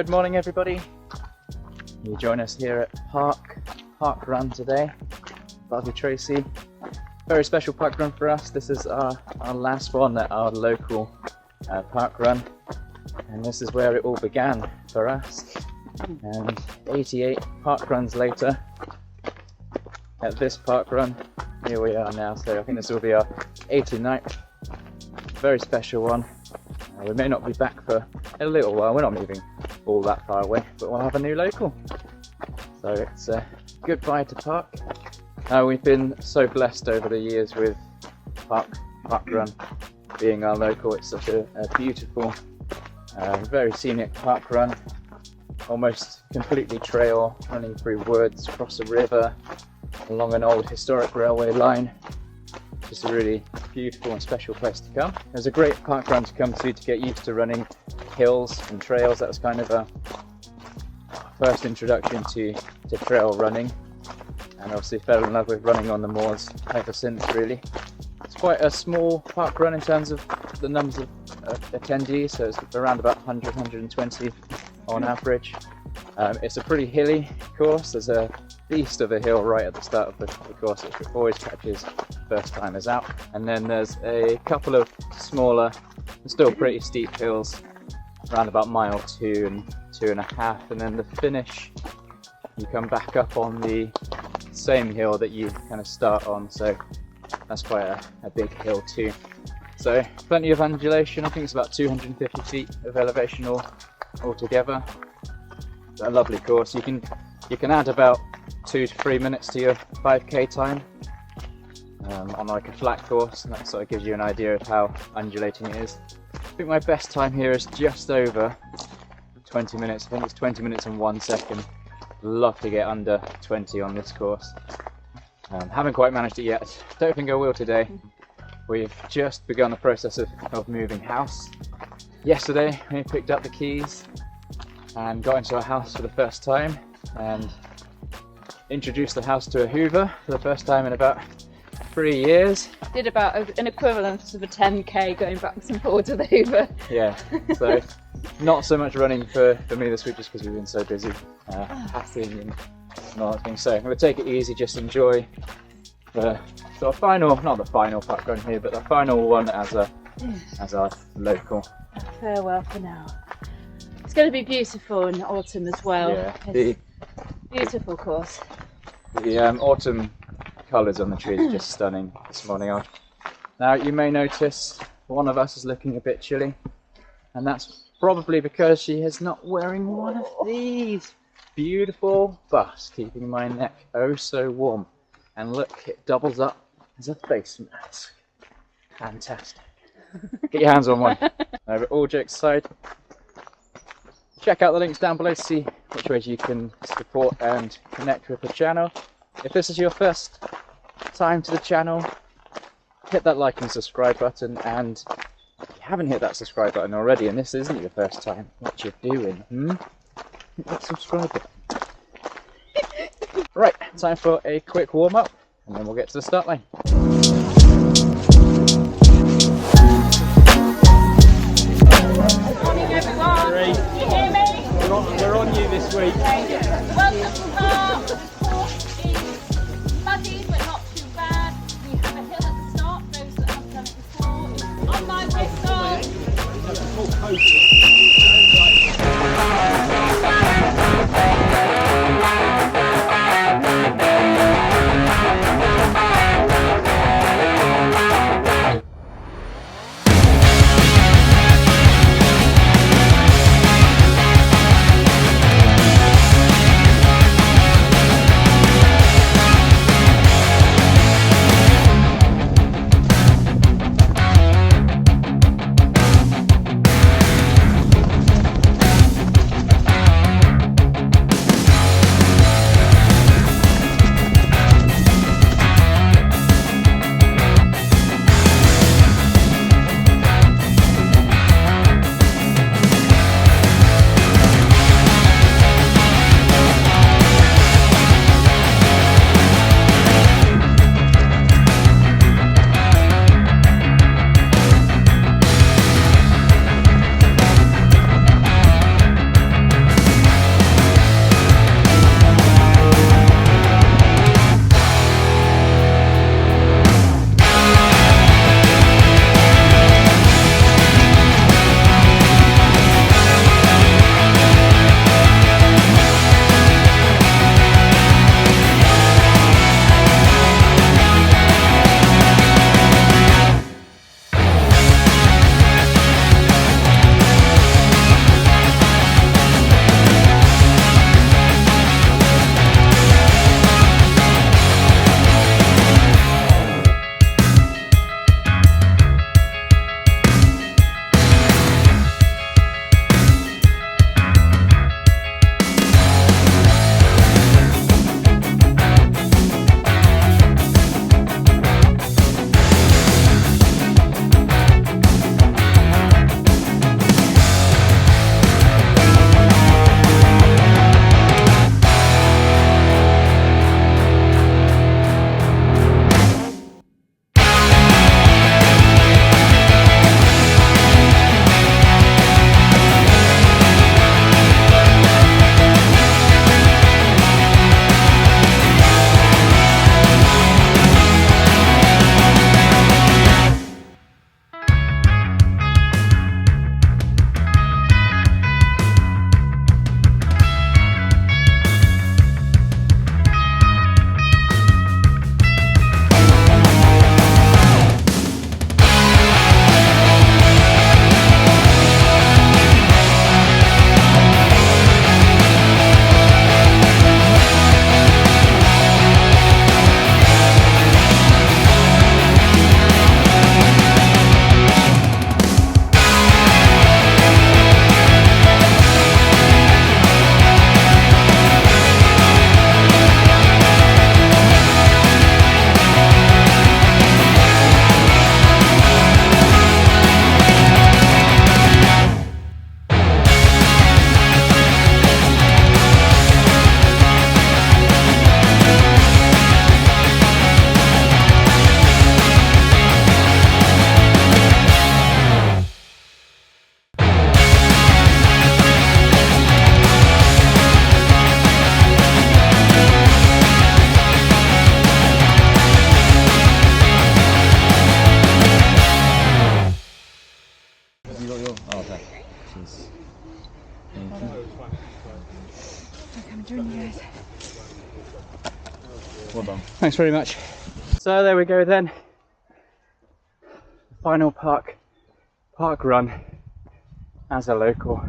Good morning everybody. You join us here at Parkrun today. Parke Tracy. Very special Parkrun for us. This is our last one at our local Parkrun, and this is where it all began for us. And 88 Parkruns later, at this Parkrun, here we are now. So I think this will be our 89th. Very special one. We may not be back for a little while. We're not moving all that far away, but we'll have a new local. So it's goodbye to Parke. We've been so blessed over the years with Parkrun being our local. It's such a beautiful, very scenic Parkrun, almost completely trail, running through woods, across a river, along an old historic railway line. Just a really beautiful and special place to come. It was a great Parkrun to come to get used to running hills and trails. That was kind of a first introduction to trail running, and obviously fell in love with running on the moors ever since, really. It's quite a small Parkrun in terms of the numbers of attendees, so it's around about 100, 120 on average. It's a pretty hilly course. There's a beast of a hill right at the start of the course, which always catches first timers out, and then there's a couple of smaller, still pretty steep hills around about mile 2 and 2.5, and then the finish you come back up on the same hill that you kind of start on, so that's quite a big hill too. So plenty of undulation. I think it's about 250 feet of elevation altogether. A lovely course. You can add about 2 to 3 minutes to your 5k time on like a flat course, and that sort of gives you an idea of how undulating it is. I think my best time here is just over 20 minutes. I think it's 20 minutes and 1 second. Love to get under 20 on this course. Haven't quite managed it yet. Don't think I will today. We've just begun the process of moving house. Yesterday we picked up the keys and got into our house for the first time, and introduced the house to a Hoover for the first time in about 3 years. Did about an equivalent of a 10k going backwards and forwards with the Hoover. Yeah, so not so much running for me this week, just because we've been so busy packing and all that thing. So we'll take it easy, just enjoy the sort of final, not the final Parkrun here, but the final one as our local. Farewell for now. It's going to be beautiful in autumn as well. Yeah, Beautiful course. The autumn colours on the trees are just stunning this morning. Now you may notice one of us is looking a bit chilly, and that's probably because she is not wearing one of these beautiful buffs, keeping my neck oh so warm. And look, it doubles up as a face mask. Fantastic. Get your hands on one. But all jokes aside, check out the links down below to see which ways you can support and connect with the channel. If this is your first time to the channel, hit that like and subscribe button, and if you haven't hit that subscribe button already and this isn't your first time, what you doing? Hit that subscribe button. Right, time for a quick warm up and then we'll get to the start line. Morning everyone. Great. Can you hear me? We're on you this week. Welcome to Parke. The course is muddy but not too bad. We have a hill at the start, those that have done it before. On my whistle. Well done. Thanks very much. So there we go then. Final park run as a local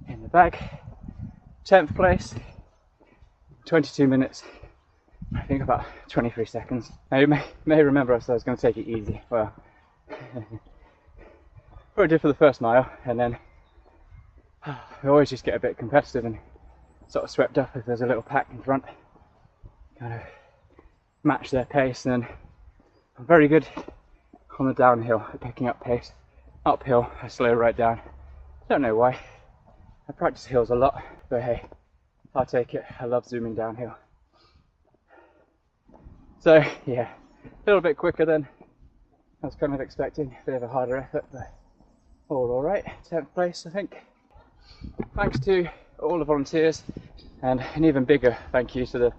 in the bag. 10th place, 22 minutes, I think about 23 seconds. Now you may remember I said I was going to take it easy. Well, what I did for the first mile, and then I always just get a bit competitive and sort of swept up if there's a little pack in front. Kind of match their pace, and then I'm very good on the downhill at picking up pace. Uphill, I slow right down. Don't know why. I practice hills a lot, but hey, I'll take it. I love zooming downhill. So yeah, a little bit quicker than I was kind of expecting. A bit of a harder effort, but all right. 10th place, I think. Thanks to all the volunteers, and an even bigger thank you to the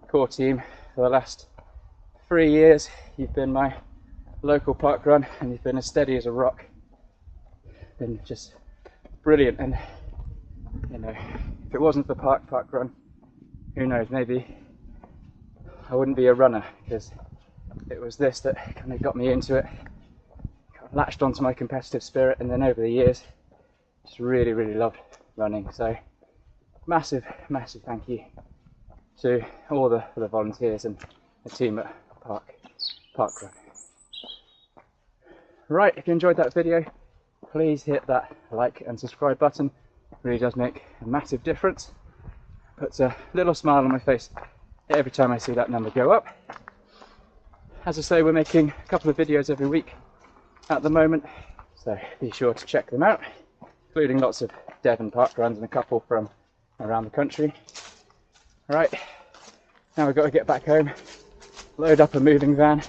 core team. For the last 3 years, you've been my local park run, and you've been as steady as a rock. Been just brilliant, and you know, if it wasn't for park run, who knows, maybe I wouldn't be a runner, because it was this that kind of got me into it, latched onto my competitive spirit, and then over the years just really loved running. So massive thank you to all the volunteers and the team at Parkrun. Right, if you enjoyed that video, please hit that like and subscribe button. It really does make a massive difference. Puts a little smile on my face every time I see that number go up. As I say, we're making a couple of videos every week at the moment, so be sure to check them out, including lots of Devon park runs and a couple from around the country. Right, now we've got to get back home, load up a moving van,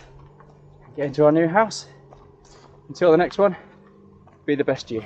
and get into our new house. Until the next one, be the best you.